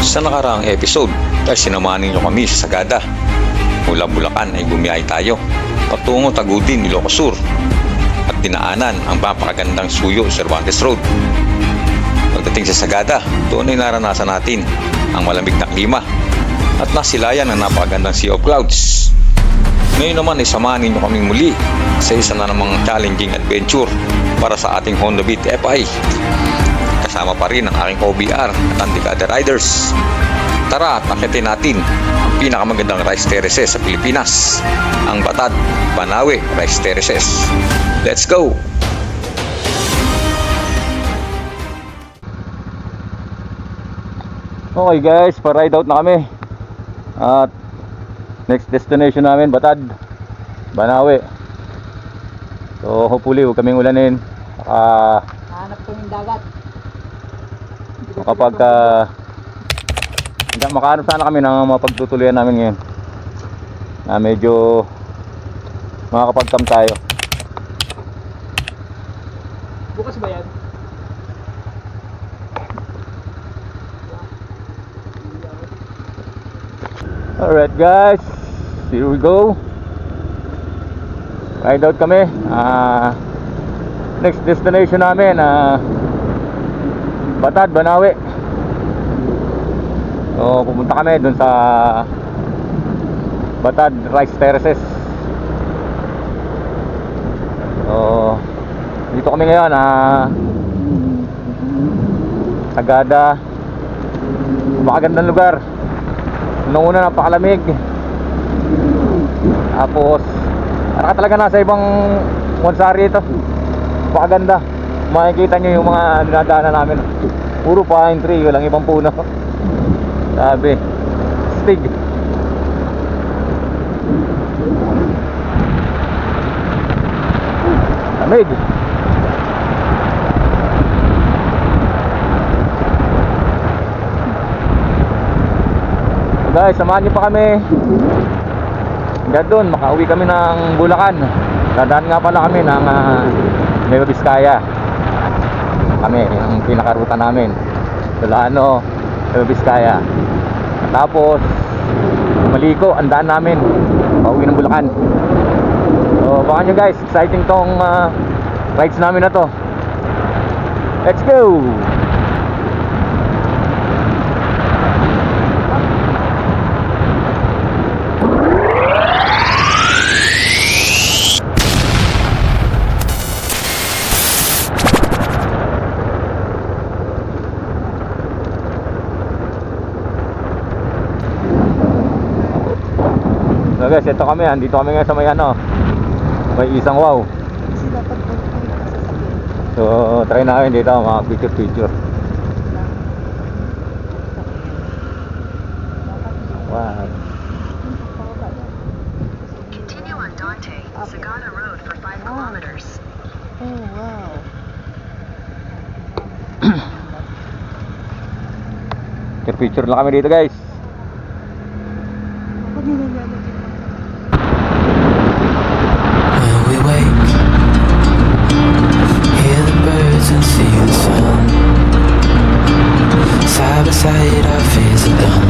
Sa nakaraang episode ay sinamahan ninyo kami sa Sagada. Mula Bulacan ay bumiyahe tayo patungo Tagudin, Ilocos Sur at dinaanan ang napakagandang Suyo, Cervantes Road. Pagdating sa Sagada, doon ay naranasan natin ang malamig na klima at nasilayan ang napakagandang Sea of Clouds. Ngayon naman ay samahan ninyo kaming muli sa isa na namang challenging adventure para sa ating Honda Beat FI. Kasama pa rin ang aking OBR at ang Dekada Riders. Tara at nakitin natin ang pinakamagandang rice terraces sa Pilipinas, ang Batad, Banawe Rice Terraces. Let's go! Okay guys, pa-ride out na kami. At next destination namin, Batad, Banawe. So hopefully huwag kaming ulanin. Hanap ko yung dagat. Kapag makahanap sana kami ng mga pagtutuluyan namin ngayon na medyo makakapag-camp tayo. Bukas ba yan? Alright guys, here we go. Ride out kami. Next destination namin, Batad, Banawe. So pupunta kami dun sa Batad Rice Terraces. So dito kami ngayon, Sagada. Napakagandang lugar. Noong una napakalamig. Tapos parang talaga nasa ibang Monsari ito. Napakaganda. Makikita nyo yung mga dinadaanan namin. Puro pine tree, walang ibang puno. Sabi, stig. Lamig. So guys, samahan nyo pa kami. Hanggang doon, makauwi kami ng Bulacan. Dadaan nga pala kami ng Nueva Vizcaya. Kami, ang pinakaruta namin, Solano, Nueva Vizcaya. Tapos Maliko, ang daan namin pauwi ng Bulacan. So baka nyo guys, exciting tong rides namin na to. Let's go! So guys, ito kami, andito kami ngayon sa may isang wow. So try namin dito mga picture. Wow. Continue on Dante, Sagada Road for 5 kilometers. Oh, wow. Picture lang kami dito guys. When we wake, hear the birds and see the sun. Side by side our fears are done.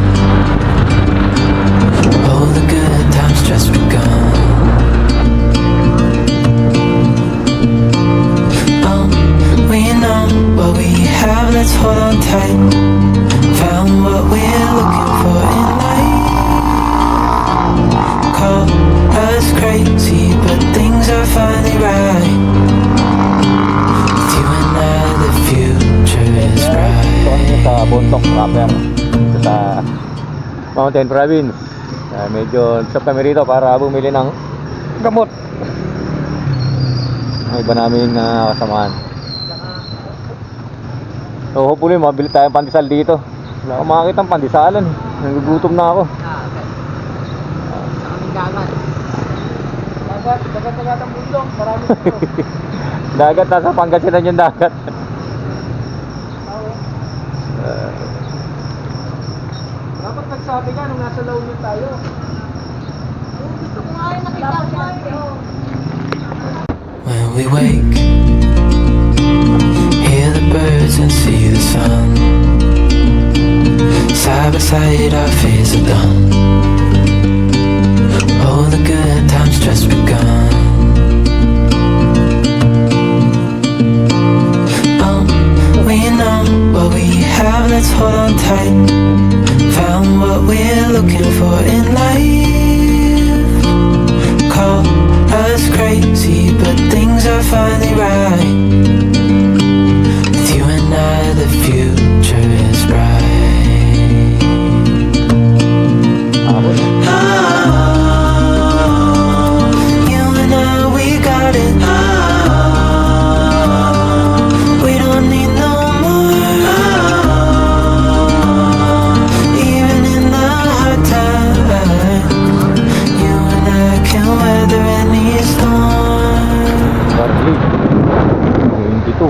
All the good times just begun. We know what we have, let's hold on tight. Found what we're looking for in life. Call us crazy, but things are finally right. With you and I, the future is bright. Sa Bontoc Rapper, sa Mountain Province. Medyo stop kami rito para bumili ng gamot. Ang iba naming kasamahan. So hopefully mabili tayong pandesal dito. Wala akong makakita ng pandesalan. Nagugutom na ako. Sa kaming dagat. Dagat ang bundok. Marami dito. Dagat, nasa Pangasinan yung dagat. Dapat nagsabi ka nung nasa La Union tayo. Gusto ko nga yung nakita ko siya. When we wake, hear the birds and see the sun. Side side by side, our fears are done. All the good times just begun. We know what we have, let's hold on tight. Found what we're looking for in life. Call us crazy, but things are finally right. With you and I, the future is bright. Oh, you and I, we got it. We don't need no more. Even in the hard times, you and I can weather any storm. Barley 22.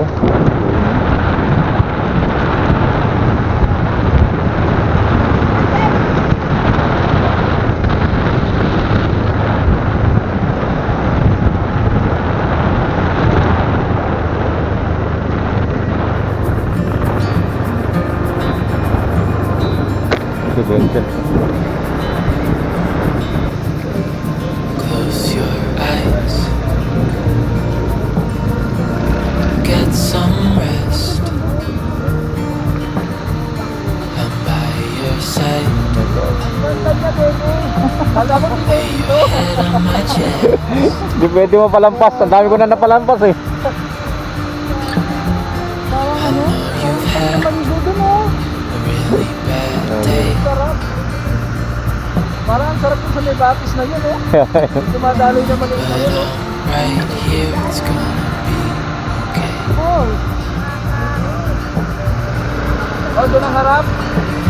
Benzel. Close your eyes. Get some rest. I'm by your side. Lay your head on my chest. Di pwede mo palampas. Ang dami ko na napalampas eh. I know you've had a really bad day. Parang sarap yung sa may bapis na yun, oh. Dumadaloy naman yung na yun, oh. Right here, it's gonna be okay. Oh. Oh, doon ang harap. Ang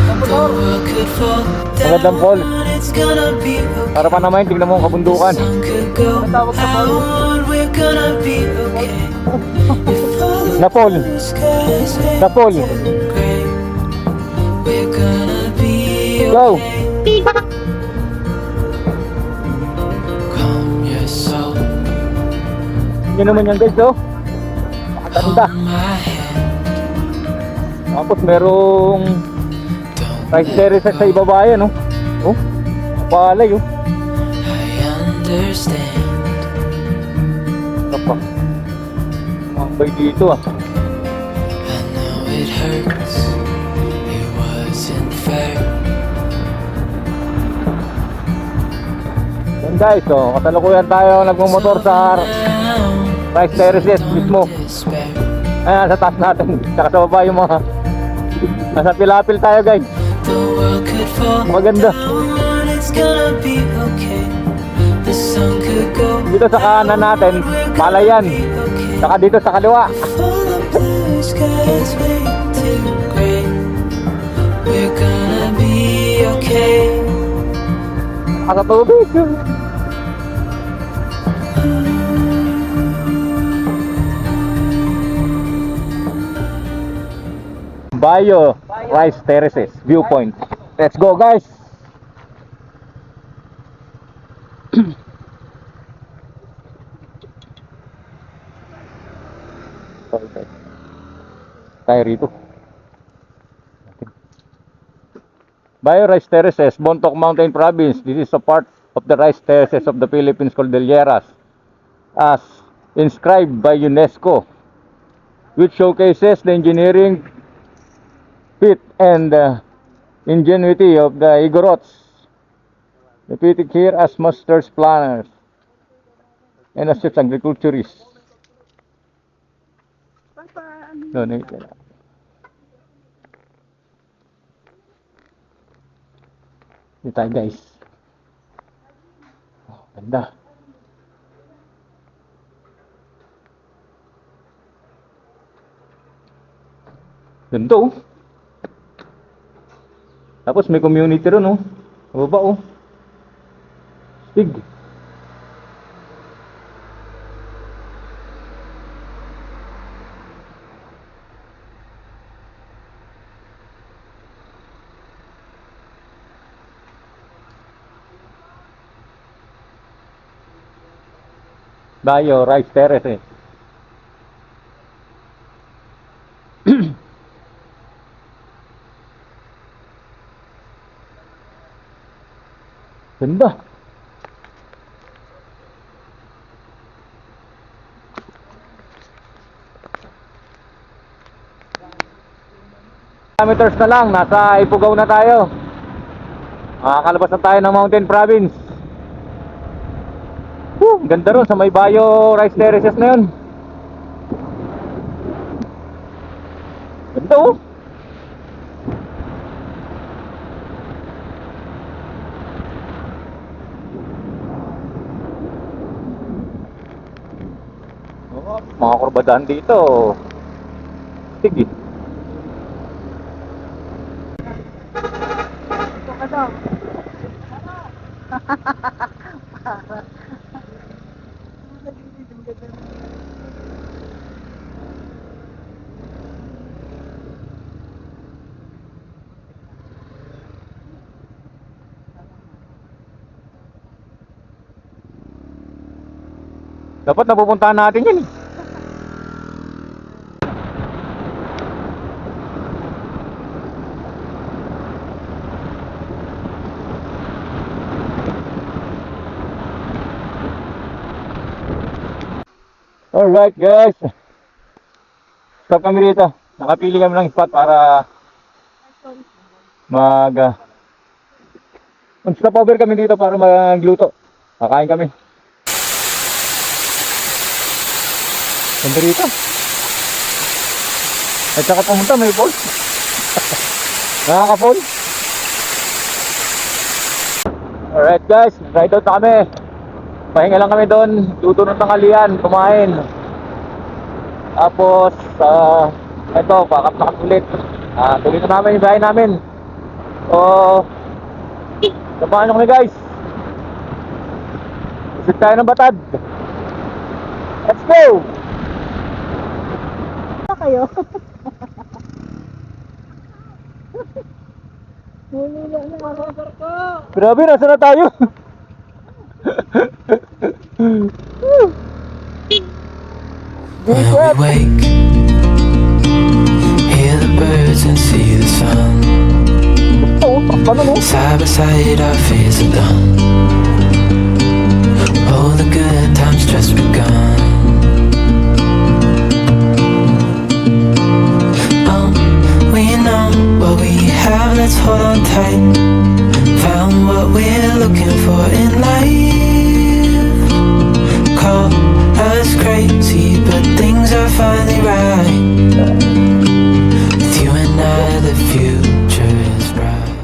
The motor. world could fall Magandang Paul. down, it's gonna be okay. Para pa naman, tignan mo ang kabundukan. The sun could go Tawag sa Paul. out, we're gonna be okay. If all the Na Paul. skies Na Paul. ain't gray, we're gonna be Go. okay. Calm your soul Yun naman yan guys, oh. Nakaganda. on my hand. Tapos merong Don't rice terraces sa ibaba yan, oh. Oh, palay, oh. I understand. Kapag mambay dito, ah. I know it hurts. It wasn't fair. Yan guys, oh. Kasalukuyan tayo nagmumotor sa rice terraces mismo. Despair. Ayan, sa taas natin. Saka sa baba yung mga nasa pilapil tayo guys. The world could fall Maganda. down, it's gonna be okay. The sun could go Dito sa kanan natin, palayan. be okay. Saka dito sa kaliwa. If all the blue skies way too gray, we're gonna be okay. Saka sa tubig. Bayo Rice Terraces Viewpoint. Let's go guys. Tayo rito. Bayo Rice Terraces, Bontoc Mountain Province. This is a part of the rice terraces of the Philippines Cordilleras, as inscribed by UNESCO, which showcases the engineering feat and ingenuity of the Igorots, depicted here as masters planners and as such agriculturists. No, no, no. Dito tayo guys. Oh, ganda. Ganda oh. Tapos may community ron oh. Sa baba oh. Stig. Bayo Rice Terraces. Ganda. Kilometers na lang, nasa Ifugao na tayo. Makakalabas na tayo ng Mountain Province. Ganda ron sa may Bayo Rice Terraces na yun. Ganda oh. Mga kurbadahan dito. Sige. Ito ka daw. Dapat napupuntahan natin yan eh. Alright guys, stop kami dito. Nakapili kami ng spot para mag-stop over kami dito para magluto. Kakain kami. Ganda rito. At saka pumunta may falls. Nakaka-fall. Alright guys, ride out na kami. Pahinga lang kami doon, luto ng tanghalian, kumain. Tapos, eto, pakap na kami ulit. Tuloy na namin yung biyahe namin. So, samahan nyo kami guys. Visit tayo ng Batad. Let's go! Kayo. Nulila na ako. Grabe, nasa na tayo? When we wake, hear the birds and see the sun. Side by side our fears are done. All the good times just begun. We know what we have, let's hold on tight. Found what we're looking for in life. Call us crazy, but things are finally right. With you and I, the future is bright.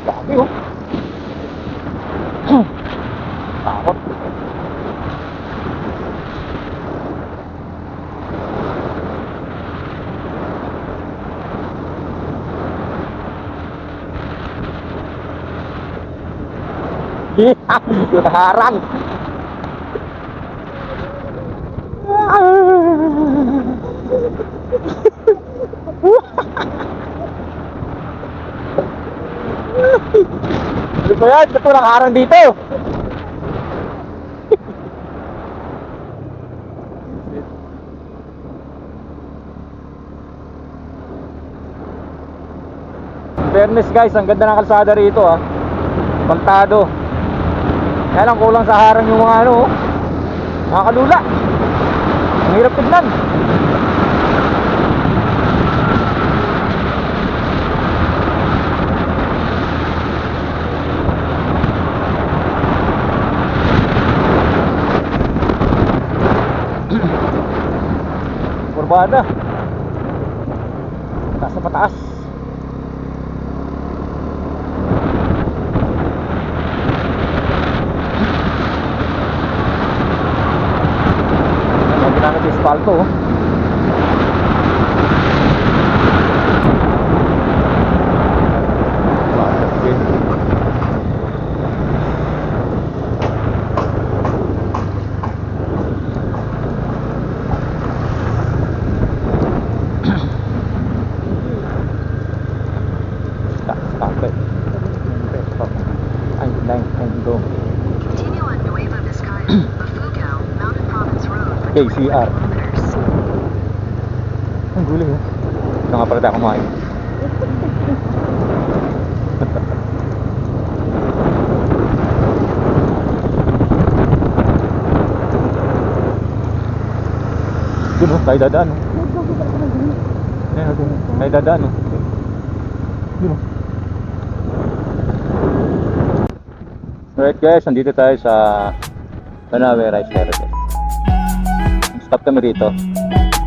Grabe oh. Takot. Yung naharang. Ano ba yan? Ito nakaharang dito. Fairness guys, ang ganda ng kalsada rito ah. Pantado. Kaya lang kulang sa harang yung mga ano, nakakalula. Ang hirap tignan. Kurbada. Taas na pataas. Ginamit yung espalto oh. Continue on Nueva Vizcaya, Ifugao, Mountain Province Road for 20 KCR. kilometers. Ang guling oh. na nga pala tayo kumain. Yun o, tayo dadaan o. Ayan o, tayo dadaan o. Yun o. Alright guys, nandito tayo sa Banawe Rice Terraces. Stop kami rito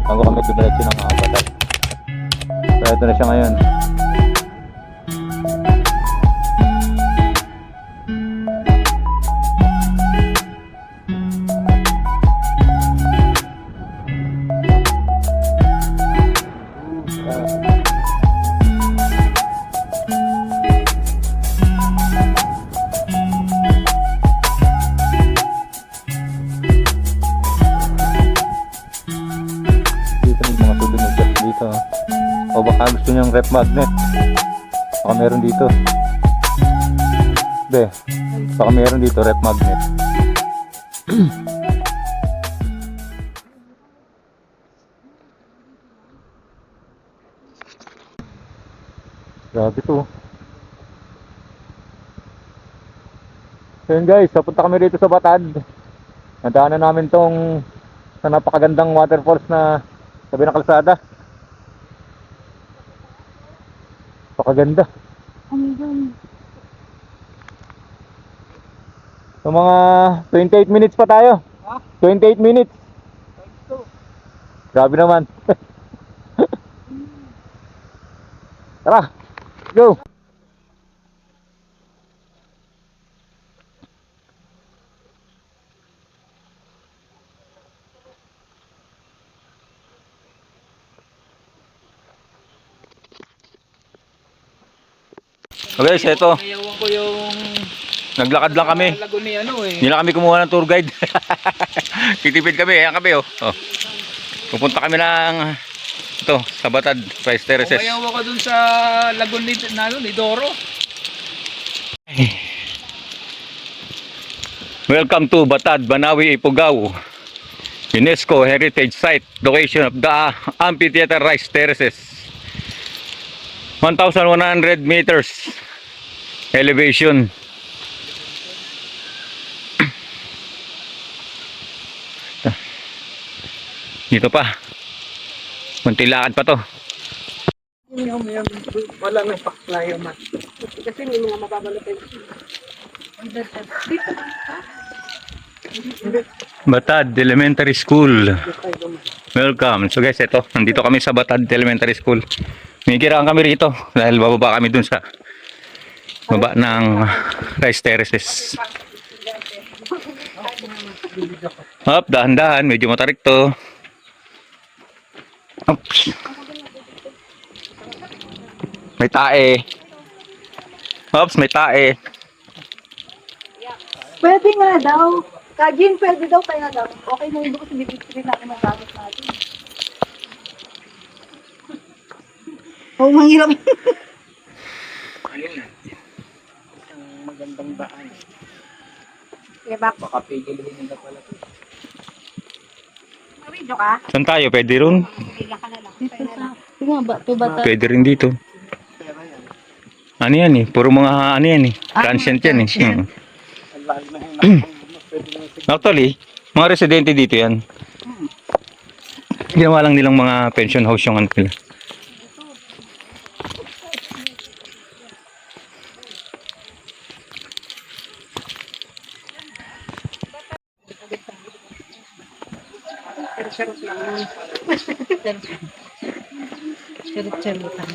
bago kami dumiretso ng mga balat. So ito na siya ngayon. Dito may mga souvenir shop dito. O baka gusto niyang rep magnet. Baka meron dito. Be, baka meron dito rep magnet. Grabe to. So yun guys, papunta kami rito sa Batad. Nadaanan namin tong sa napakagandang waterfalls na sabi ng kalsada. Napakaganda. So mga 28 minutes pa tayo. 28 minutes. Grabe naman. Tara, go! Okay, so ito. Nayawan ko yung Naglakad lang kami. lago ni ano eh. Hindi lang kami kumuha ng tour guide. Titipid kami, ayan kami oh. Oh. Pupunta kami ng ito, sa Batad Rice Terraces. Umayaw ako dun sa lago ni Doro. Welcome to Batad, Banawe, Ifugao. UNESCO Heritage Site, location of the Amphitheater Rice Terraces. 1,100 meters elevation. Dito pa. Kunti lakad pa to. Wala nang paklayo man. Kasi may mga mababalot Batad Elementary School. Welcome. So guys, ito. Nandito kami sa Batad Elementary School. Mikiraan kami rito dahil bababa kami dun sa baba ng Rice Terraces. Hop, dahan-dahan. Medyo matarik to. Oops. May tae. Oops, may tae. Pwede nga daw. Kajin, pwede daw kaya daw. Okay na yun kasi bibigyan natin ng gamit natin. Oo, manghirap. Ang magandang daan. Kaya bak. Baka pigilin nila pala ito. Video ka? Saan tayo? Pwede rin? Bigyan ka na lang. Dito sa... Sige nga ba? Ito ba tayo? Pwede rin dito. Ano yan eh? Puro mga ano yan eh. Transient yan eh. Actually, mga residente dito yan. Ginawa lang nilang mga pension house yung ano nila. Charot-charot lang.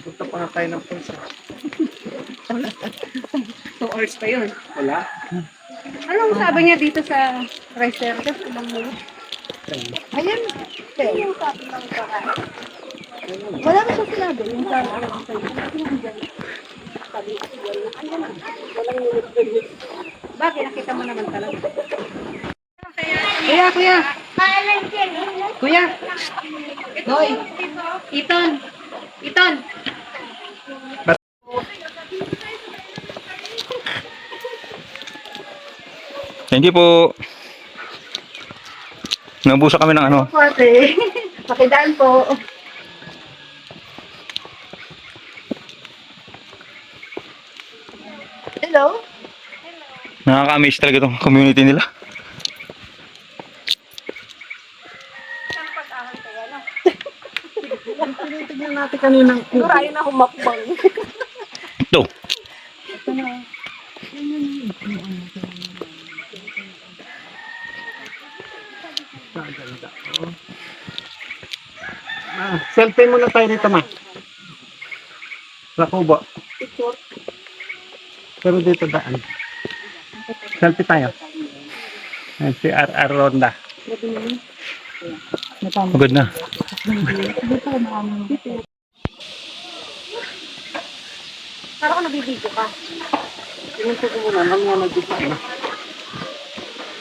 Punta pa nga tayo ng punsa. 2 hours pa yun. Wala? Anong sabi niya dito sa rice terrace? Ilang mo? Ayan. Yung sabi lang sa wala na siya sinabi. Yung sabi lang sa bakit? Nakita mo naman talaga. Kuya, kuya. Kuya. Hoy. Iton. Iton. Thank you po. Nabusa kami ng ano. Ate. Pakidaan po. Hello? Nakaka-amaze talaga itong community nila. Tinitignan natin kaninang Siguro ayaw na humakbang. Ito. ganda. Oh. Selfie muna tayo rito, ma. Sa kubo. Pero dito daan. Selfie tayo. Ayan, si RR Ronda. Pagod na. Para ko nabibigyo ka. Tingnan ko muna, mamaya nag-design na.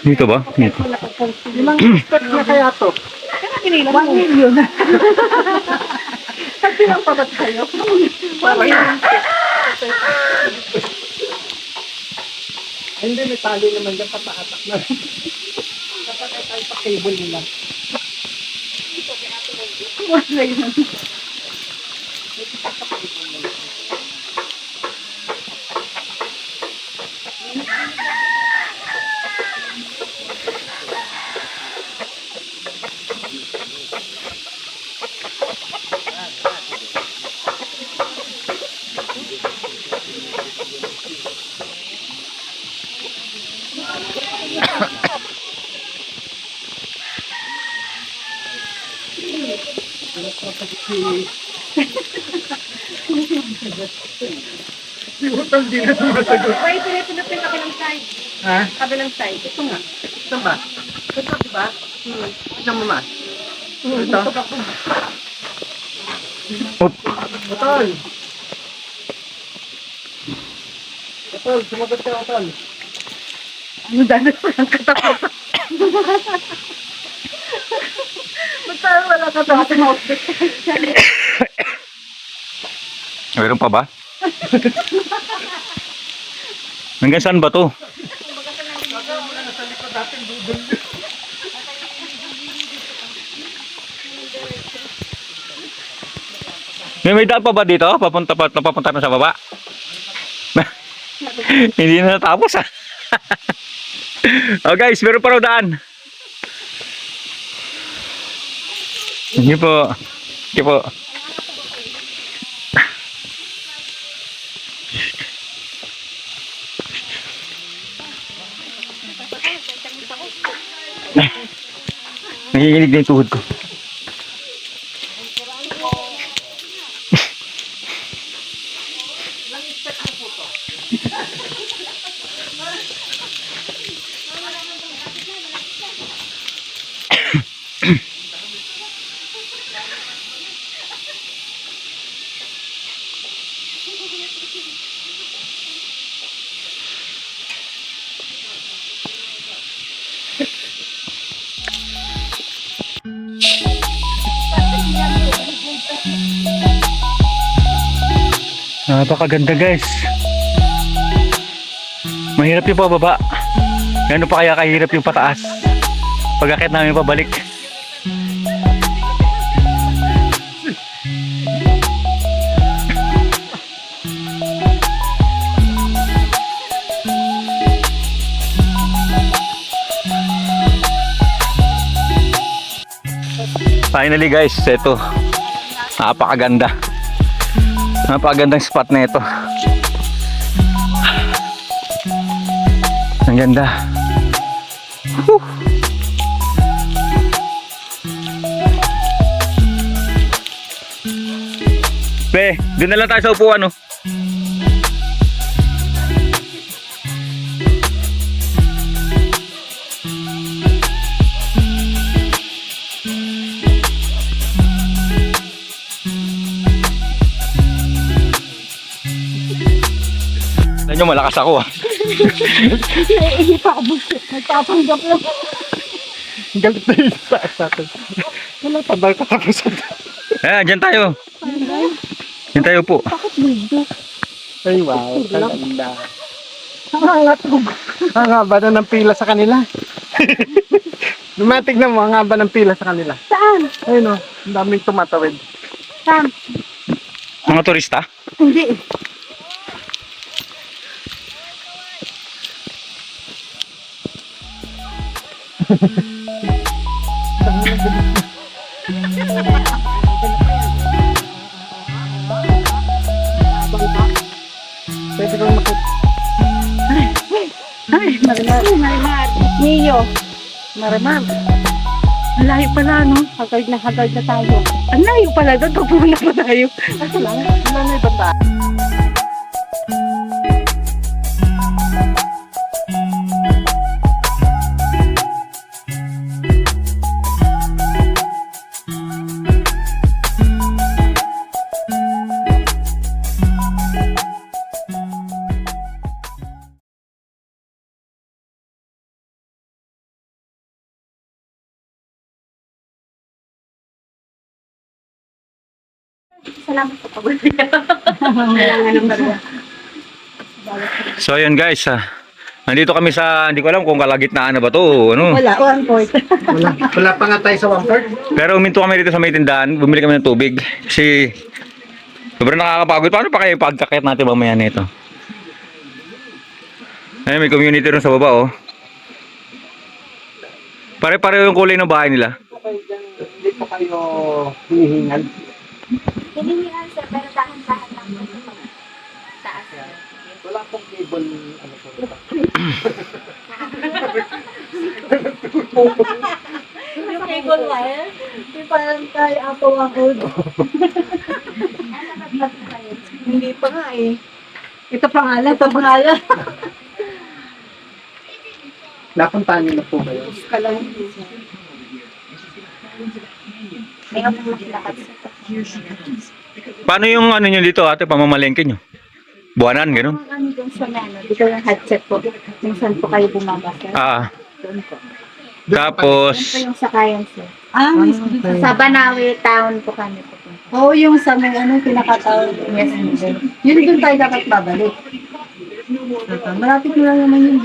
Dito ba? Dito. Ilang steps na kaya to? Kaya pinila mo. 1 million. Sabi lang pa ba't kayo? 1 million. Ay, hindi, may tali naman dyan, pataatak na rin. Dapat ay tayo pa cable nila. Si Utol di na sumasagot. Wait, pinipinap yung kabilang side. Ha? Kabilang side. Ito nga. Ito ba? Ito, di ba? Tignan mo, ma. Ito. Utol! Utol, sumagot ka, Utol. Ano dami ko lang katakutan? Basta wala katakutan. Meron pa ba? Hanggang saan ba to? May daan pa ba dito? Papunta na sa baba? Hindi na natapos ah. Oh guys, meron pa raw daan. Sige po. Sige po. Nanginginig na yung tuhod ko. Napakaganda guys. Mahirap yung pababa. Gano'n pa kaya kahirap yung pataas? Pag-akit namin pabalik. Finally guys, ito. Napakaganda. Napakagandang spot na ito. Ang ganda. Whew. Be, doon na lang tayo sa upuan, no? Alam nyo, malakas ako ah. Naiihi pa ako. Nagpapanggap lang. Galit na yung sa atin. Wala pa ba katapusan? Dyan tayo. Dyan tayo po. Bakit ligo? Ay, wow. Ganda. Nangangatog. Ang haba na ng pila sa kanila. Lumatig na mo, ang haba ng pila sa kanila. Saan? Ayun o, ang daming tumatawid. Saan? Mga turista? Hindi. Pwede kang makita. Ay, Marimar. Marimar. Mio. Marimar. Ang layo pala, no? Hagard na tayo. Ang layo pala doon. Pagpuna pa tayo. Ito lang. Wala na ibang daan. Salamat po pag-uwi. Kailangan ng barya. So ayun guys, nandito kami sa, hindi ko alam kung kalagitnaan na ba to, ano. Wala, 1 quart. Wala pa nga tayo sa 1/4. Pero uminto kami dito sa may tindahan, bumili kami ng tubig. Kasi sobrang nakakapagod. Paano pa kayo pagkakit natin mamaya nito? Ayun, may community rin sa baba, oh. Pare-pareho yung kulay ng bahay nila. Hindi pa kayo hinihingal. Hinihingan sir, pero dahan-dahan lang po sa taas. Wala pong cable, ano po. Yung cable wire, yung parang tayo ako. Hindi pa nga eh. Ito pangalan. Napuntahan niyo na po kayo. May ako makilakad sa Paano yung ano nyo dito, ate, pamamalengke nyo? Buwanan, gano'n? ano doon sa mano, dito yung headset po. Kung saan po kayo bumabasa. Doon Doon po. po. Tapos, Doon po yung sakayan sir. Okay. Sa Banawi Town po kami po. Oo, yung sa may pinakatawag. Yes, sir. Yun doon tayo dapat babalik. Malapit mo lang naman yun.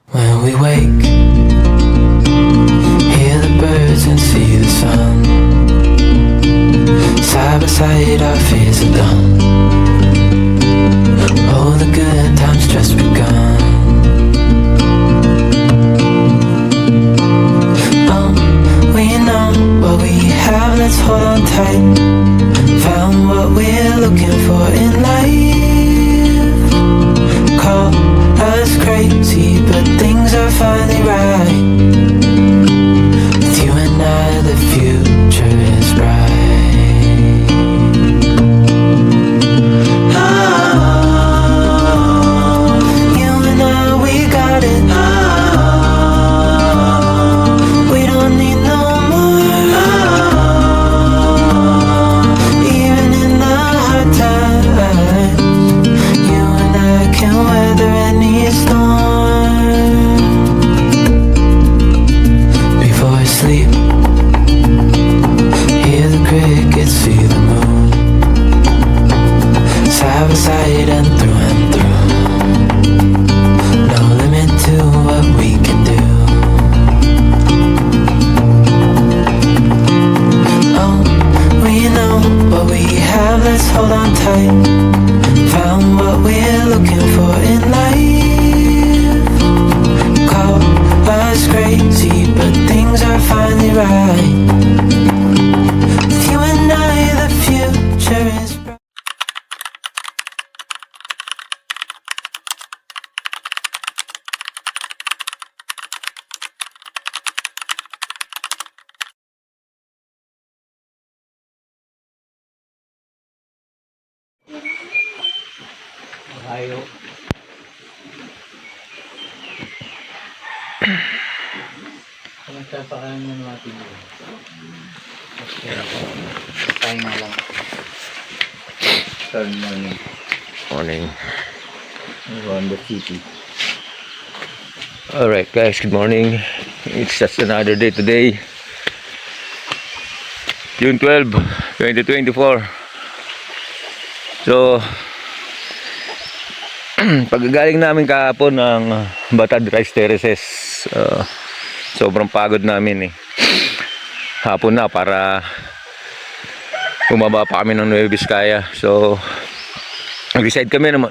When we wake, hear the birds and see the sun. Side by side, our fears are done. Oh, the good times just begun. We know what we have, let's hold on tight. Found what we're looking for in life. Call us crazy, but things are finally right. With you and I, the future is bright. Oh, you and I, we got it. Oh, we don't need no more. Oh, even in the hard times, you and I can weather any storm. Before I sleep, hear the crickets, see the moon. Side by side and through. No limit to what we can do. Oh, we know what we have, let's hold on tight. Found what we're looking for in life. Call us crazy, but things are finally right. With you and I, the future is bright. Ayaw. Magkapakain na natin yun. Tayo nga lang. Turn morning. morning. Around the city. Alright guys, good morning. It's just another day today. June 12, 2024. So, pagkagaling namin kahapon ng Batad Rice Terraces, sobrang pagod namin eh. Hapon na para bumaba pa kami ng Nueva Vizcaya. So, nag-decide kami na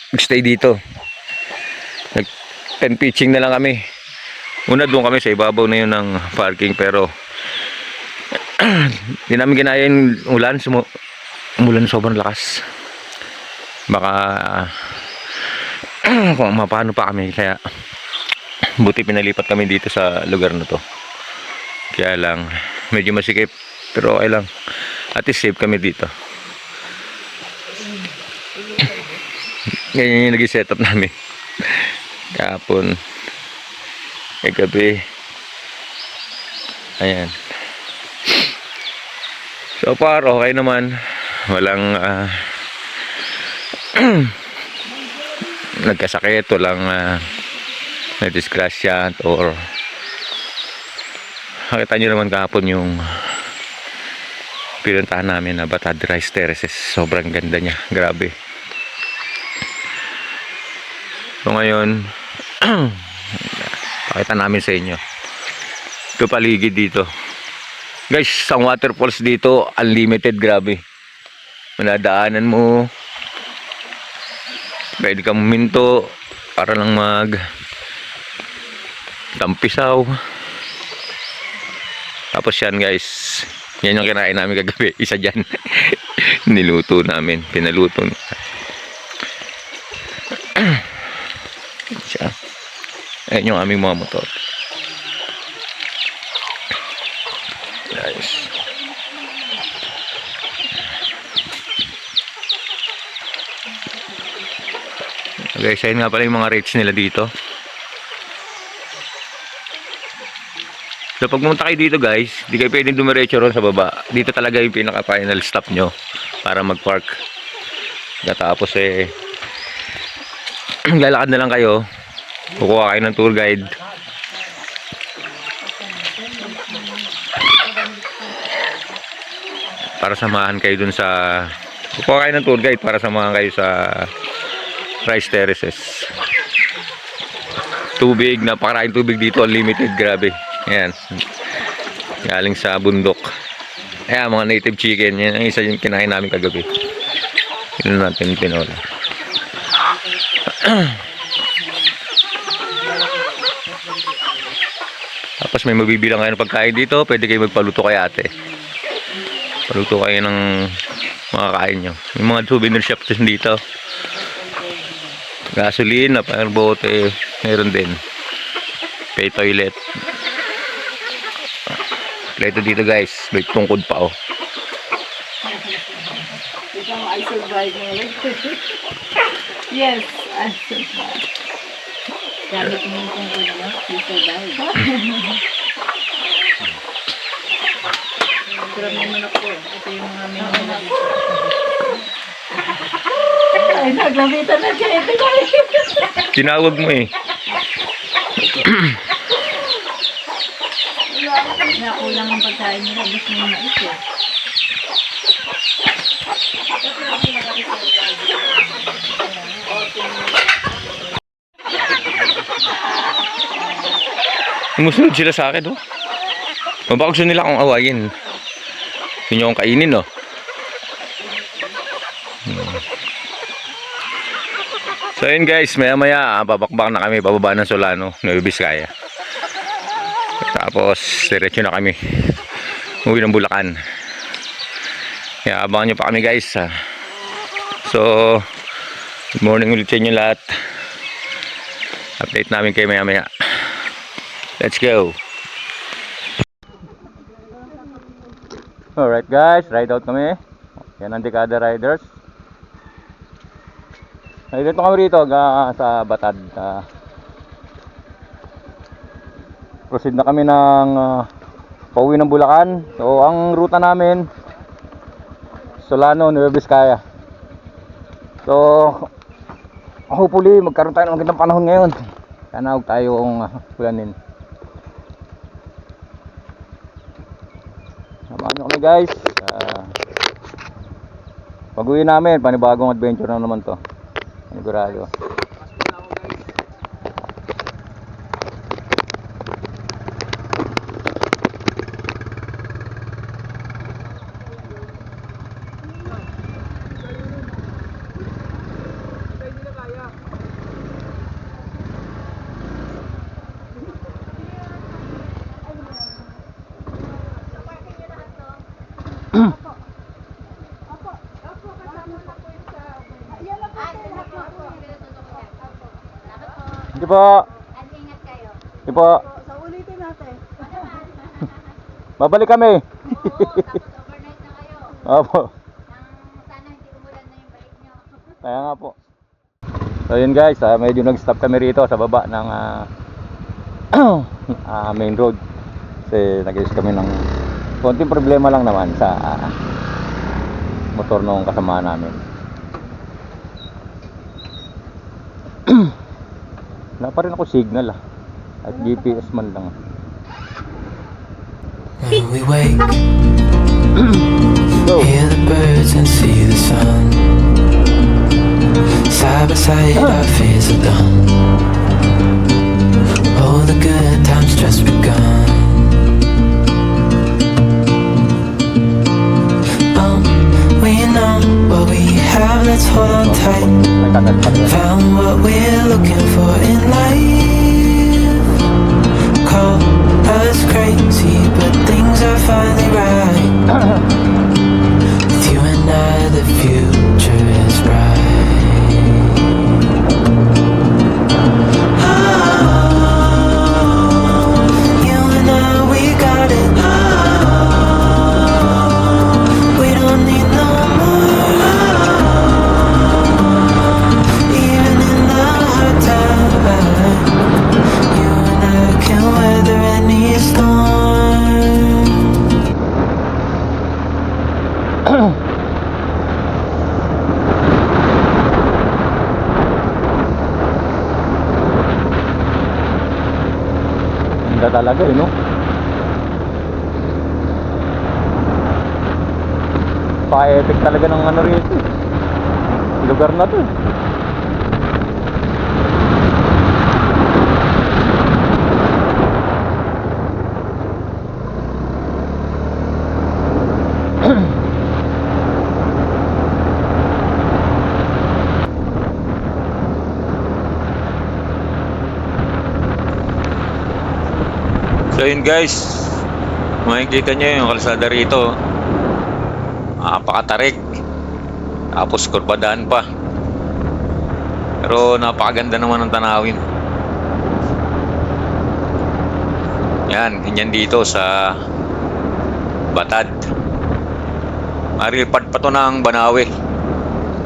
mag-stay dito. Nag-tent pitching na lang kami. Una doon kami sa ibabaw na yun ng parking, pero hindi namin ginaya yung ulan. Umulan sobrang lakas. Baka kung mapano pa kami, kaya buti pinalipat kami dito sa lugar na to. Kaya lang medyo masikip, pero okay lang, at least safe kami dito. Ganyan yung nag-set up namin kahapon, gabi. Ayan, so far okay naman, walang nagkasakit, walang nadisgrasya, or nakita nyo naman kahapon yung pinuntahan namin na Batad Rice Terraces. Sobrang ganda niya, grabe. So ngayon pakita namin sa inyo ito paligid dito guys. Ang waterfalls dito unlimited, grabe. Manadaanan mo, pwede kang minto para lang mag tampisaw. Tapos yan guys, yan yung kinain namin kagabi, isa dyan. Niluto namin, pinaluto siya. Ayan yung aming mga motor guys. Guys, ayun nga pala yung mga rates nila dito. So pag pumunta kayo dito guys, di kayo pwedeng dumiretso ron sa baba. Dito talaga yung pinaka final stop nyo para mag park. Tapos lalakad na lang kayo, kukuha kayo ng tour guide. Para samahan kayo dun sa, kukuha kayo ng tour guide para samahan kayo sa Rice Terraces. Tubig, napakaraming tubig dito, unlimited, grabe. Ayan, galing sa bundok. Ayan, mga native chicken, yan ang isa yung kinain namin kagabi. Yun natin pinola. Tapos may mabibilang kayo ng pagkain dito, pwede kayo magpaluto kay ate. Paluto kayo ng mga kain nyo. Yung mga souvenir shops dito, gasoline, na bote, meron din. Pay toilet. Ito dito guys, may tungkod pa oh. I survived ngayon. Yes, I survived. Gamit mo yung tungkol niya, you survived. Grabe naman ako. Ito yung mga menu na dito. Ay, naglabitan na siya. Ito ko eh. Tinawag mo eh. Nakulang ang pagkain nila. Gusto mo na ito. Sumusunod sila sa akin, oh. Baka gusto nila akong awayin. Yun yung kainin, oh. So yun guys, maya maya babakbak na kami, bababa ng Solano, Nueva Vizcaya. Tapos diretso na kami uwi ng Bulacan. Kaya abangan nyo pa kami guys, ha. So good morning ulit sa inyo lahat. Update namin kayo maya maya. Let's go. Alright guys, ride out kami. Yan ang Dekada Riders. Dito kami rito sa Batad. Proceed na kami ng pauwi ng Bulacan. So ang ruta namin Solano, Nueva Vizcaya. So hopefully magkaroon tayo ng magandang panahon ngayon. Sana huwag tayong ulanin. Samahan nyo kami guys. Pag-uwi namin, panibagong adventure na naman to. Sigurado. Hindi po. At ingat kayo. Hindi po. So, ulitin natin. Babalik kami. Oo, tapos overnight na kayo. Opo. Sana hindi umulan na yung balik nyo. Kaya nga po. So yun guys, medyo nag-stop kami rito sa baba ng main road. Kasi nag-ayos kami ng konting problema lang naman sa motor nung kasama namin. Wala pa rin ako signal at GPS man lang. When we wake, Go! hear the birds and see the sun. Side by side, our fears are done. Oh, the good times just begun. We know what we have, let's hold on tight. May kagat pa rin. Found what we're looking for in life. Call us crazy, but things are finally right. With you and I, the future is bright. You and I, we got it. We don't need no more. Even in the hard times, you and I can weather any storm. Ganda talaga no? Pa-epic talaga ng ano rito. Lugar na to. So yun guys, makikita nyo yung kalsada rito. Napakatarik. Tapos kurbadaan pa. Pero napakaganda naman ng tanawin. Yan, ganyan dito sa Batad. Maripad pa to ng Banawe.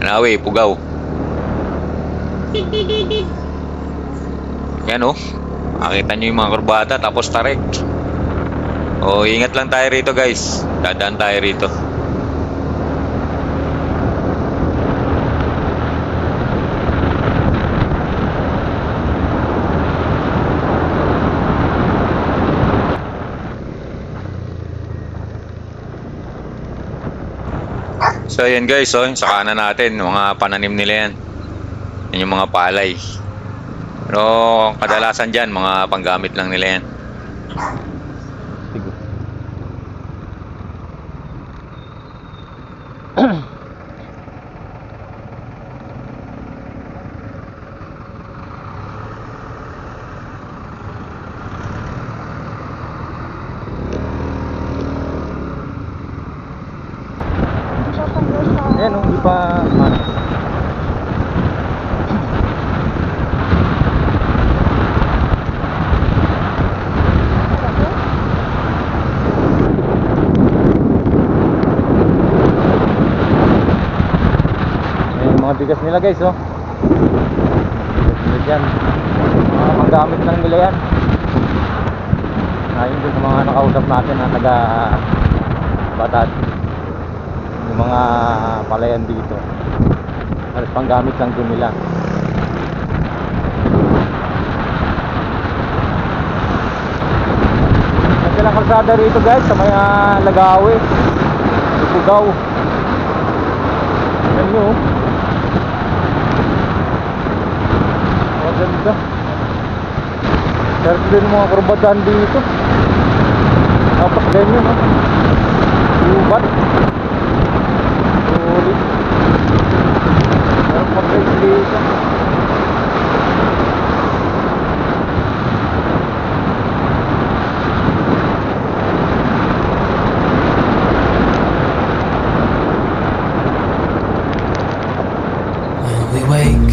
Banawe, Pugaw. Yan oh. Makita nyo yung mga kurbada tapos tarik. O ingat lang tayo rito guys. Dadaan tayo rito. So yan guys, oh, sa kanan natin, mga pananim nila yan. Yan yung mga palay. Pero kadalasan dyan, mga panggamit lang nila yan. Sige. Ayan, hindi pa ano. Ayan, mga bigas nila guys, oh. Bigas nila dyan. Mga panggamit lang nila yan. Ayun dun sa mga nakausap natin na taga Batad. Yung mga palayan dito. Halos panggamit lang din nila. Ito lang kalsada rito guys sa may Lagawe, Pugaw. Yan nyo. Maganda. Pero din mga kurbadaan dito. Tapos ganyan no. Ubat. Ulit. Meron pag-guys dito. When we wake,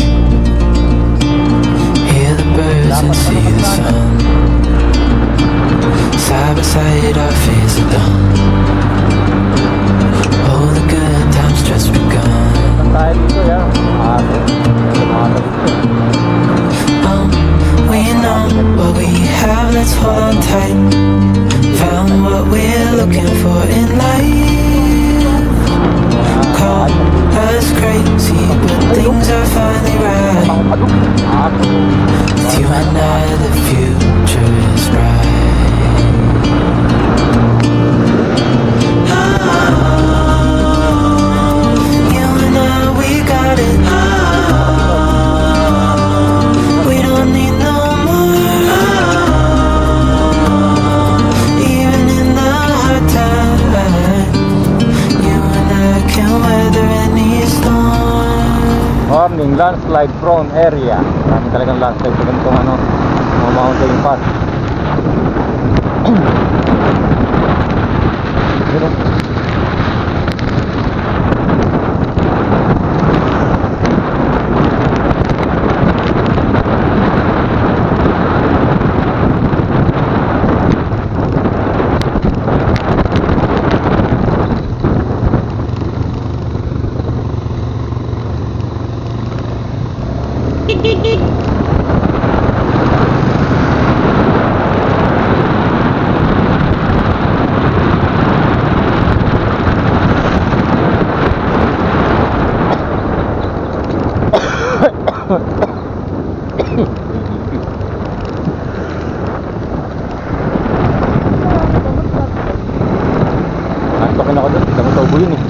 hear the birds hold on tight. Found what we're looking for in life. Call us crazy, but things are finally right. With you and I, the future is bright. You and I, we got it. We don't need no more. Even in the hard time, you and I can weather any storm. Warning, landslide prone area. Marami talagang landslide sa ganitong mga mountain pass. Pero, antokin ako doon. Gamot sa ubo yun eh.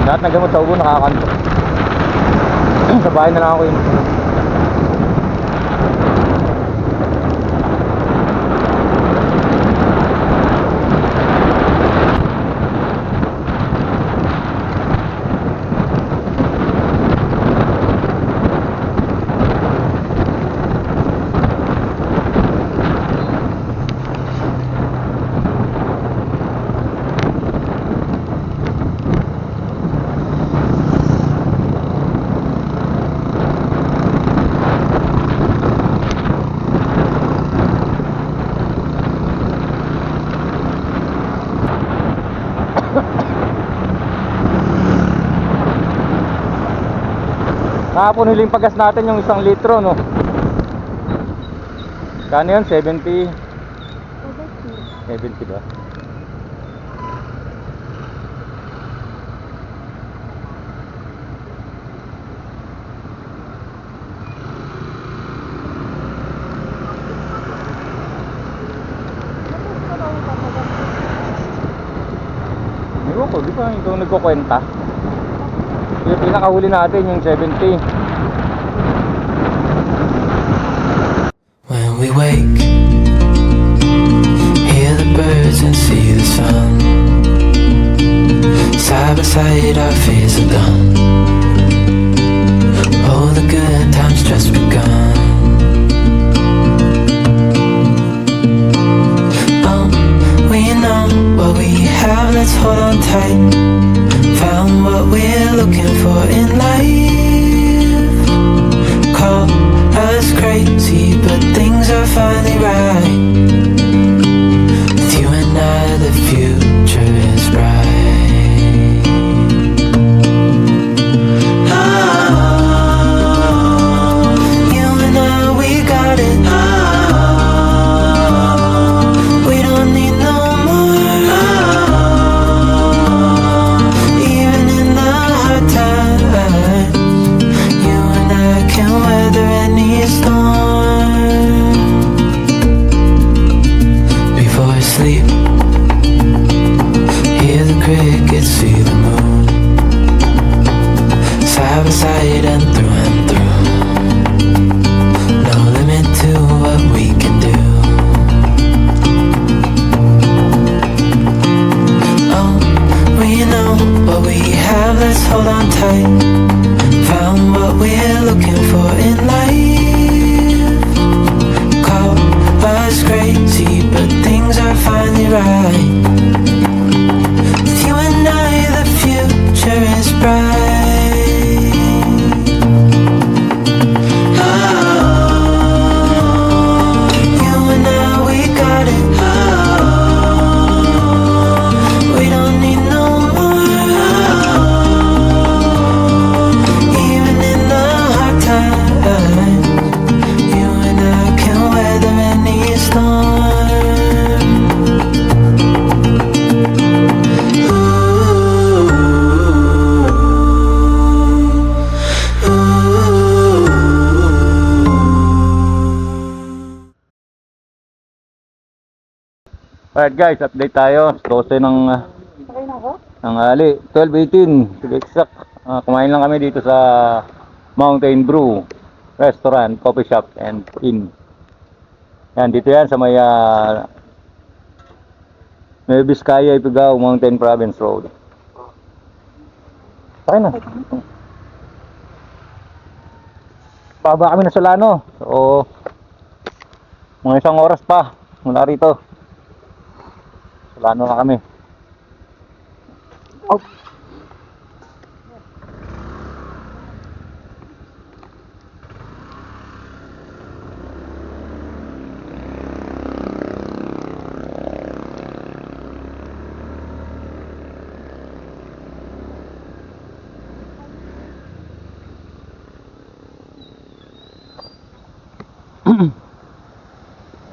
Lahat ng gamot sa ubo nakakanto. Sa bahay na lang ako yun. Kahapon huling pagas natin yung 1 litro, no? Kano yun? 70? 70 ba? Ewan ko, di ba ikaw nagkukwenta? Yung pinakahuli natin yung 70. When we wake, hear the birds and see the sun. Side by side our fears are done. All the good times just begun. We know what we have, let's hold on tight. Found what we're looking for in life. Call us crazy, but things are finally right. With you and I, the future is bright. You Alright guys, update tayo. 12 ng Okay na ako? ali. 12:18 to be exact. Kumain lang kami dito sa Mountain Brew Restaurant, Coffee Shop and Inn. Yan, dito yan sa may Nueva Vizcaya, Ifugao, Mountain Province Road. Tayo na. Pababa kami na Solano. So, mga isang oras pa mula rito. Solano na kami. Oh.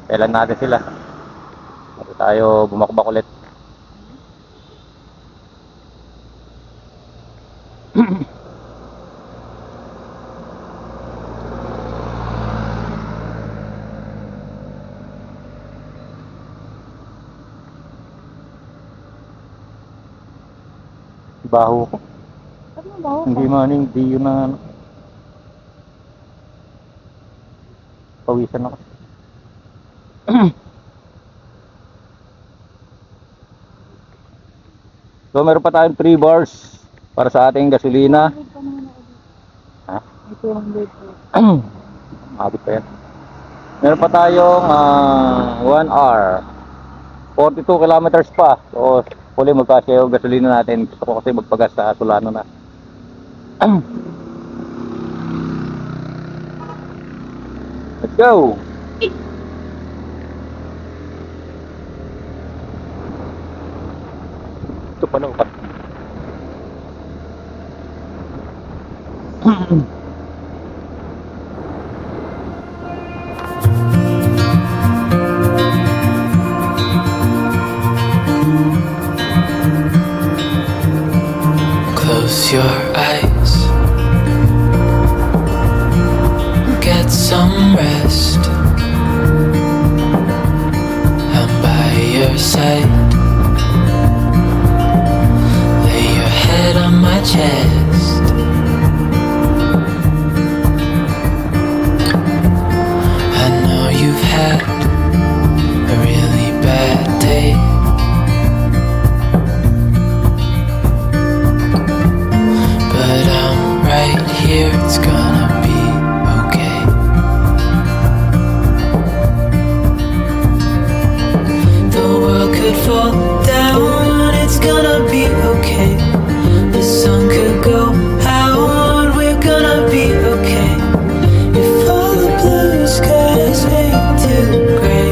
Kailan natin sila bago tayo bumakbak ulit. Baho ko. Ano ba? Hindi maning, di yun na pawisan ako. So meron pa tayong 3 bars para sa ating gasolina. Ha? Ito ang late po. Mabot pa yan. Meron pa tayong 1 hour 42 kilometers pa. So huli magkasya yung gasolina natin. Gusto ko kasi magpagas sa Solano na. Let's go! Ito pa lang. Close your eyes, get some rest. I'm by your side. Lay your head on my chest. I know you've had a really bad day. But I'm right here, it's gonna be okay. The world could fall down, it's gonna be okay. The sun could go out, we're gonna be okay. If all the blue skies fade to gray,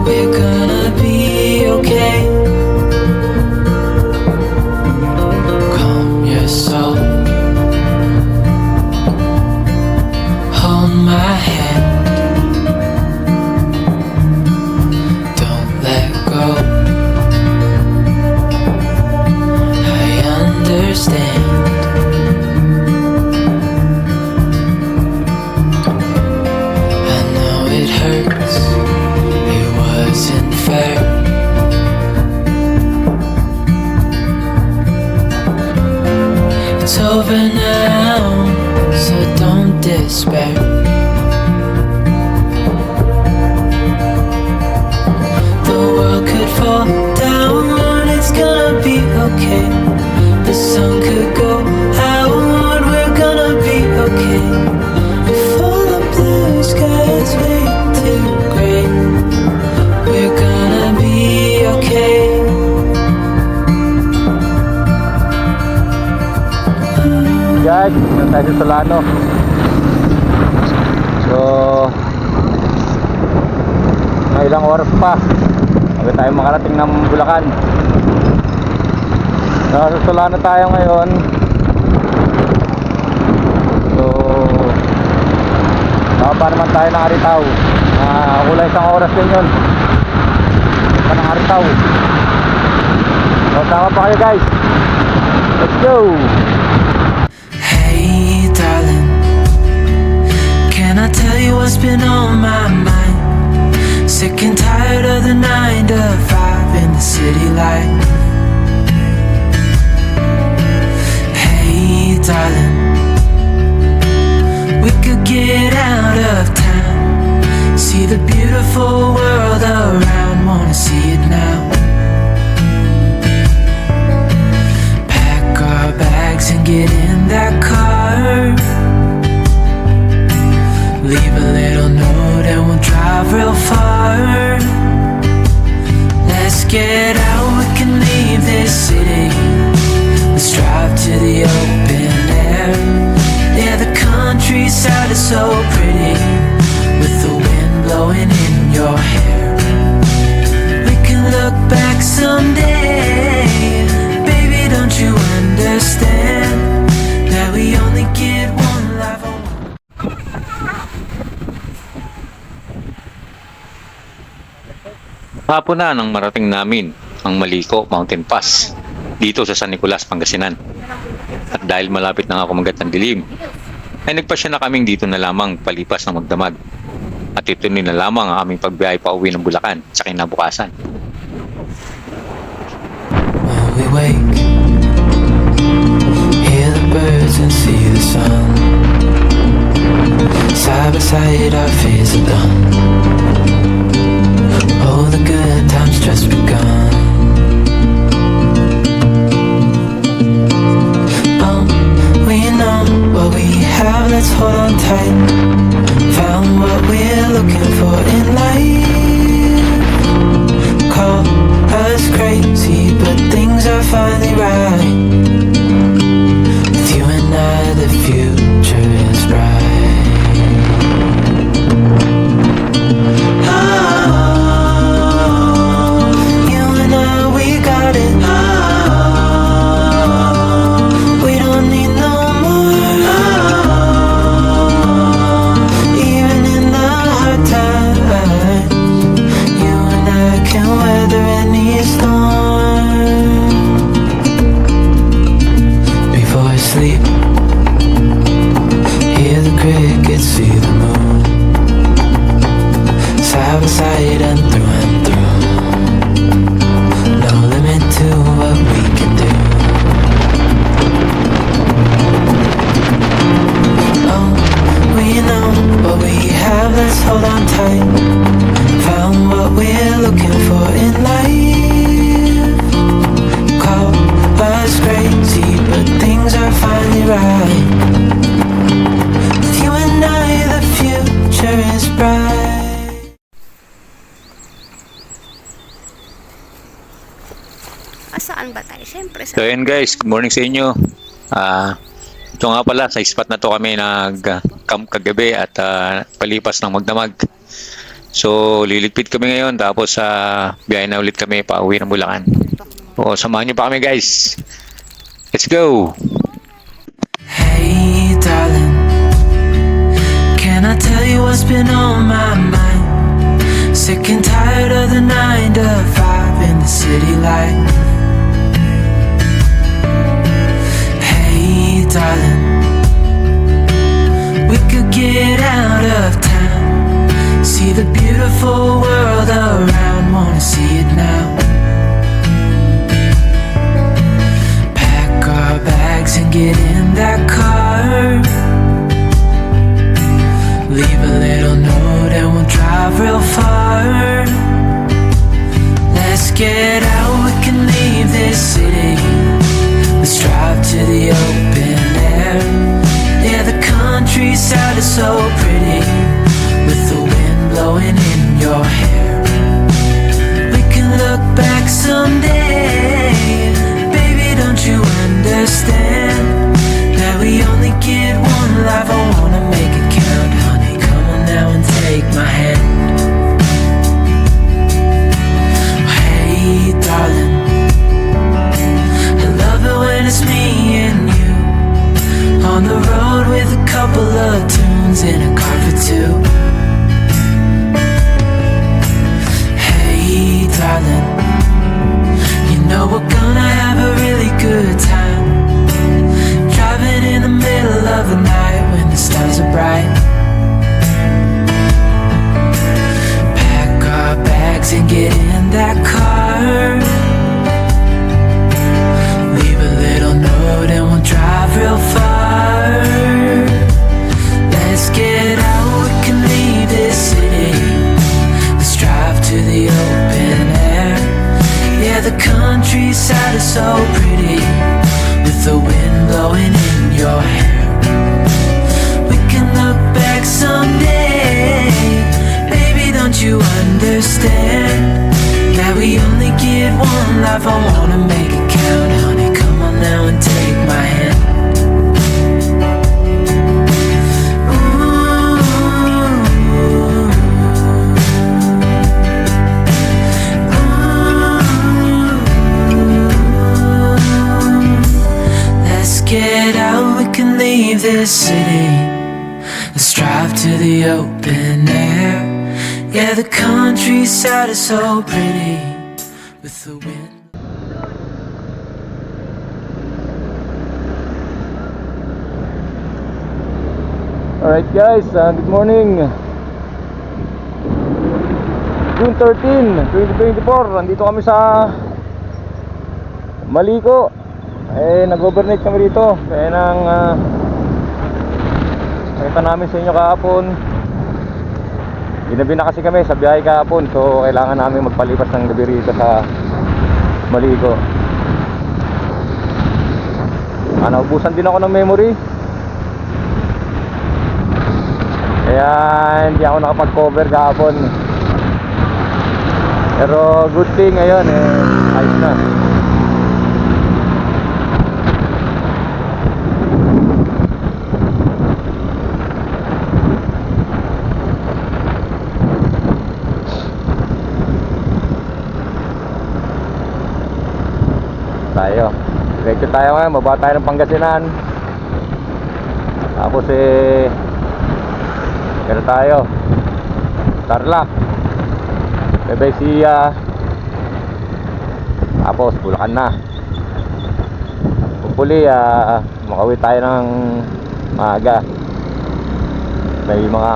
we're gonna be okay. Calm your soul, hold my hand, don't let go. I understand. I know it hurts, it wasn't fair. It's over now, so don't despair. The world could fall down, it's gonna be okay. The sun could go out, we're gonna be okay. If all the blue skies fade to gray, we're gonna be okay. Guys, dito tayo sa Solano. So may ilang oras pa bago tayo makarating ng Bulacan. Nasa Solano tayo ngayon. So baba naman tayo ng Aritaw. Kulang isang oras din yun pa ng Aritaw. So tama pa kayo guys. Let's go! Hey darling, can I tell you what's been on my mind Sick and tired of the 9 to 5 in the city life. Hey darling, we could get out of town, see the beautiful world around, wanna see it now. Pack our bags and get in that car, leave a little note and we'll drive real far. Let's get out, we can leave this city. Let's drive to the open air. Yeah, the countryside is so pretty, with the wind blowing in your hair. We can look back someday. Baby, don't you understand that we only get one life? Hapon na nang marating namin ang Maliko Mountain Pass dito sa San Nicolas, Pangasinan. At dahil malapit na nga kumagat ng dilim, ay nagpasya na kaming dito na lamang palipas ng magdamag. At ito na lamang ang aming pagbiyahe pa uwi ng Bulacan sa kinabukasan. When we wake, hear the birds and see the sun. Side by side our fears are done. Oh, the good times just begun. Oh, we know what we have, let's hold on tight. Found what we're looking for in life. Call us crazy, but things are finally right. With you and I, the future is bright. Oh, you and I, we got it. Oh, we don't need no more. Oh, even in the hard times, you and I can weather any storm. Before I sleep, hear the crickets, see the moon. Side by side and through. No limit to what we can do. Oh, we know what we have, let's hold on tight. Found what we're looking for in life. Call us crazy, but things are finally right. With you and I, the future is bright. Saan ba tayo? Siyempre sa... So ayan guys, good morning sa inyo. Ito nga pala, sa spot na to kami nag-camp kagabi at palipas ng magdamag. So liligpit kami ngayon, tapos biyahe na ulit kami pa uwi ng Bulacan. O samahan nyo pa kami guys. Let's go! Hey darling, can I tell you what's been on my mind? Sick and tired of the 9 to 5 in the city life. Hey darling, we could get out of town, see the beautiful world around, wanna see it now. Pack our bags and get in that car, leave a little note and we'll drive real far. Let's get out, we can leave this city. Let's drive to the open air. Yeah, the countryside is so pretty, countryside is so pretty, with the wind blowing in your hair. We can look back someday, baby, don't you understand that we only get one life? I wanna make it count, honey, come on now and take my hand. Get out, we can leave this city. Let's drive to the open air. Yeah, the countryside is so pretty, with the wind. Alright guys, good morning. June 13, 2024. Nandito kami sa Maliko. Nag-overnight kami dito. Kaya nang nakita namin sa inyo kahapon. Ginabi na kasi kami sa biyahe kahapon. So kailangan namin magpalipas ng gabi rito sa Maliko. Naubusan din ako ng memory. Kaya hindi ako nakapag-cover kahapon. Pero good thing ngayon ayos na. Diretso tayo ngayon, baba tayo ng Pangasinan. Tapos kaya tayo Tarlac, Bebesiya, tapos Bulacan na. Hopefully makauwi tayo ng maaga. May mga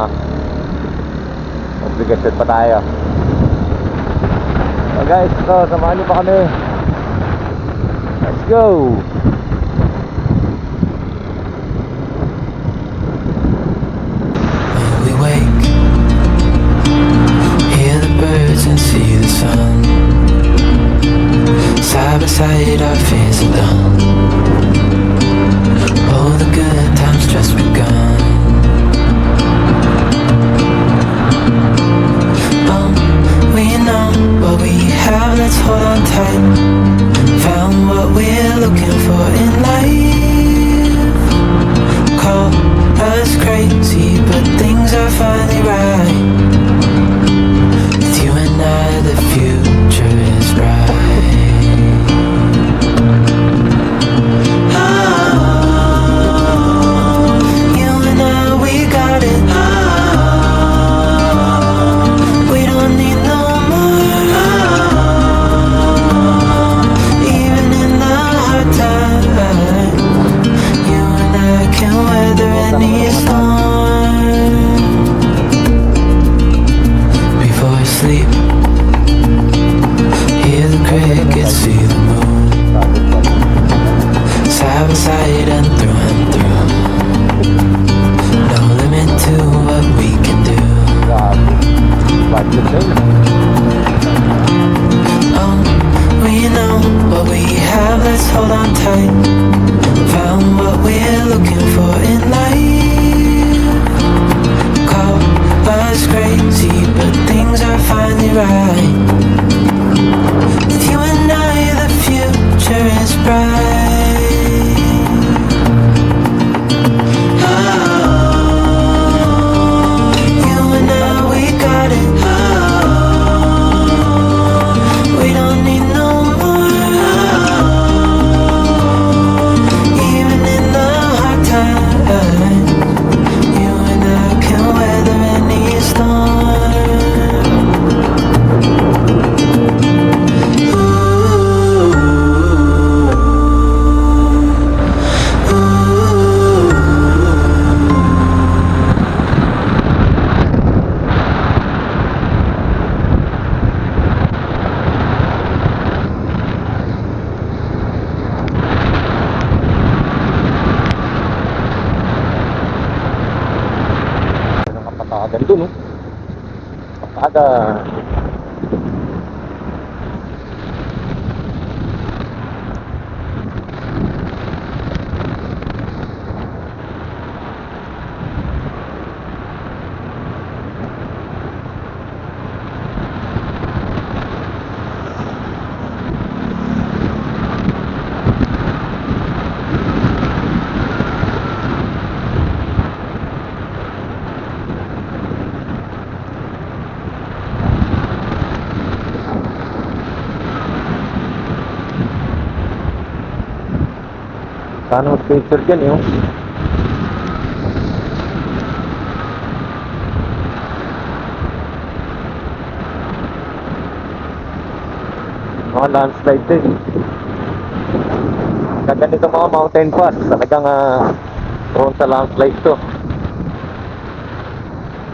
obligasyon pa tayo. So guys, samahan niyo pa kami. Let's go! When we wake, hear the birds and see the sun. Side by side our fears are done. Oh, the good times just begun. We know what we have, let's hold on tight. Found what we're looking for in life. Call us crazy, but things are finally right. With you and I, the future is bright. Oh, you and I, we got it. Oh, we don't need no more. Any storm. Before I sleep, hear the crickets, see the moon. Side by side and through. No limit to what we can do. Oh, we know what we have, let's hold on tight. Found what we're looking for in life. Call us crazy, but things are finally right. With you and I, the future is bright. Oh, you and I, we got it. Oh, we don't need no more. Even in the hard times, you and I can weather any storm. Kapatagan dun, no? Kapatagan. Sana mag-picture dyan yun. Mga landslide din. Ganito mga mountain pass, talagang prone sa landslide to.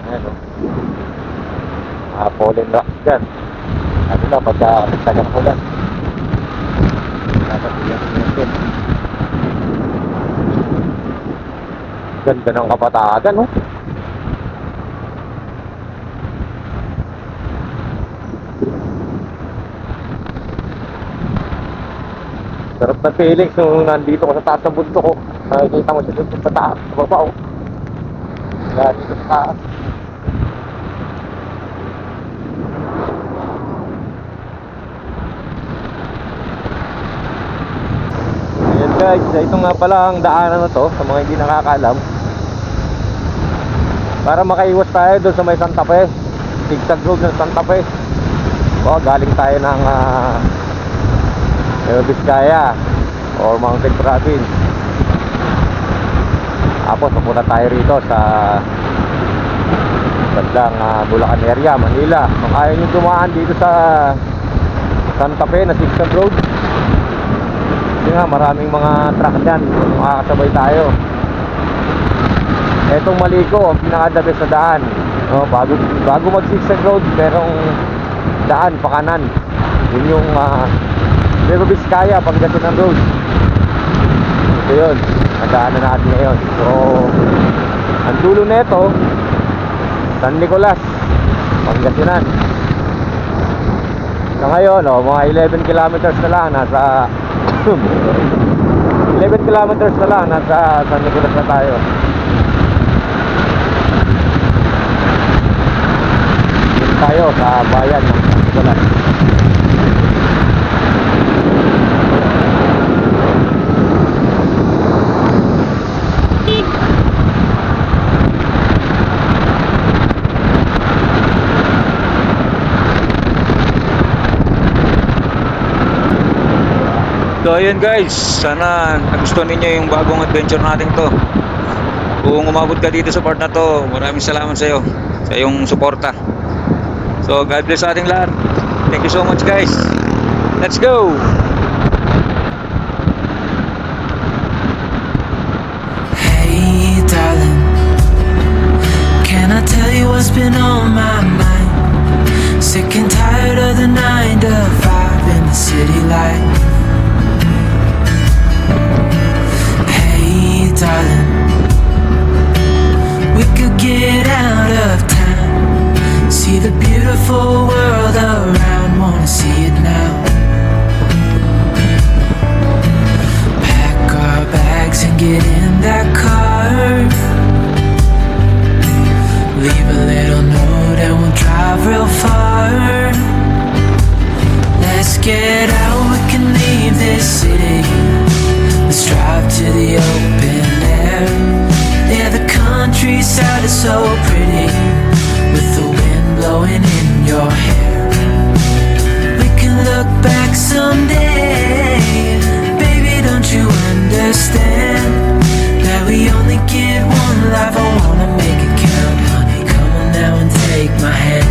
Ayan o. Fallen rocks dyan. Ano na, pagka tagang ulan. Dapat iyan. Ganda ng Kapatagan, no? Sarap na feelings nung nandito ko sa taas ng bundok ko. Nakikita mo siya dito sa taas, sa baba, oh. Kaya dito sa taas. Ayan guys, ito nga pala ang daanan na to sa mga hindi nakakaalam. Para makaiwas tayo doon sa may Santa Fe, zigzag road ng Santa Fe. Galing tayo ng Nueva Vizcaya or Mountain Province. Tapos pupunta tayo rito sa bandang Bulacan area, Manila. Kung ayaw nyo dumaan dito sa Santa Fe na zigzag road, kasi nga maraming mga truck dyan, makakasabay tayo. Etong Maliko ang pinakadabes na daan. Bago mag zigzag road, merong daan pa kanan. Yun yung Nueva Vizcaya, Pangasinan Road. Ito yun, nadaanan natin ngayon. So, ang dulo neto, San Nicolas, Pangasinan. So ngayon, mga 11 kilometers na lang, nasa 11 kilometers na lang, nasa San Nicolas na tayo. Dito tayo sa bayan ng San Nicolas. So ayun guys, sana nagustuhan ninyo yung bagong adventure natin to. Kung umabot ka dito sa part na to, maraming salamat sa iyo sa iyong suporta. So God bless sa ating lahat. Thank you so much guys. Let's go! Hey darling, can I tell you what's been on my mind? Sick and tired of the 9 to 5 in the city life. Hey darling, we could get out of town, see the beautiful world around, wanna see it now. Pack our bags and get in that car, leave a little note and we'll drive real far. Let's get out, we can leave this city. Let's drive to the open air. Yeah, the countryside is so pretty, with the wind blowing in your hair. We can look back someday. Baby, don't you understand that we only get one life? I wanna make it count, honey. Come on now and take my hand.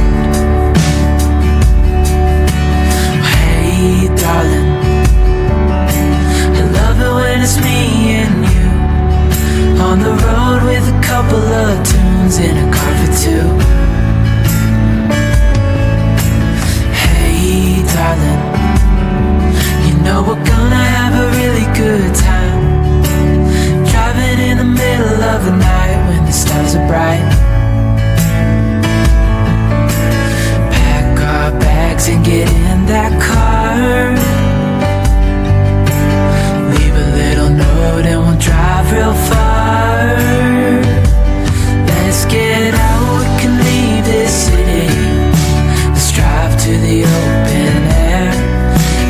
Hey darling, I love it when it's me and you, on the road with a couple of tunes in a car for two. Hey darling, you know we're gonna have a really good time, driving in the middle of the night when the stars are bright. Pack our bags and get in that car, leave a little note and we'll drive real far. Let's get out, we can leave this city. Let's drive to the open air.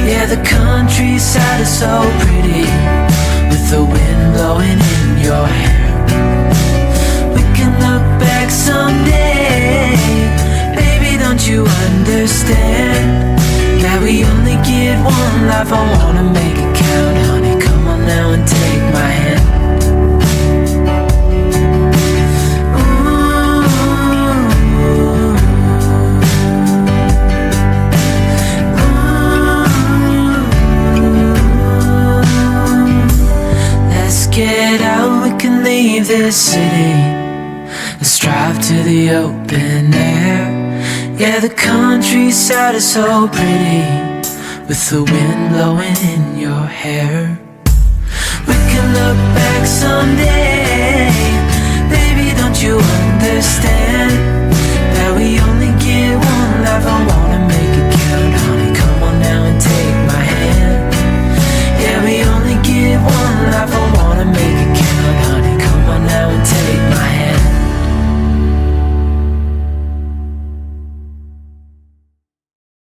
Yeah, the countryside is so pretty, with the wind blowing in your hair. We can look back someday. Baby, don't you understand that we only get one life? I wanna make it count, honey. Come on now and take my this city. Let's drive to the open air. Yeah, the countryside is so pretty, with the wind blowing in your hair. We can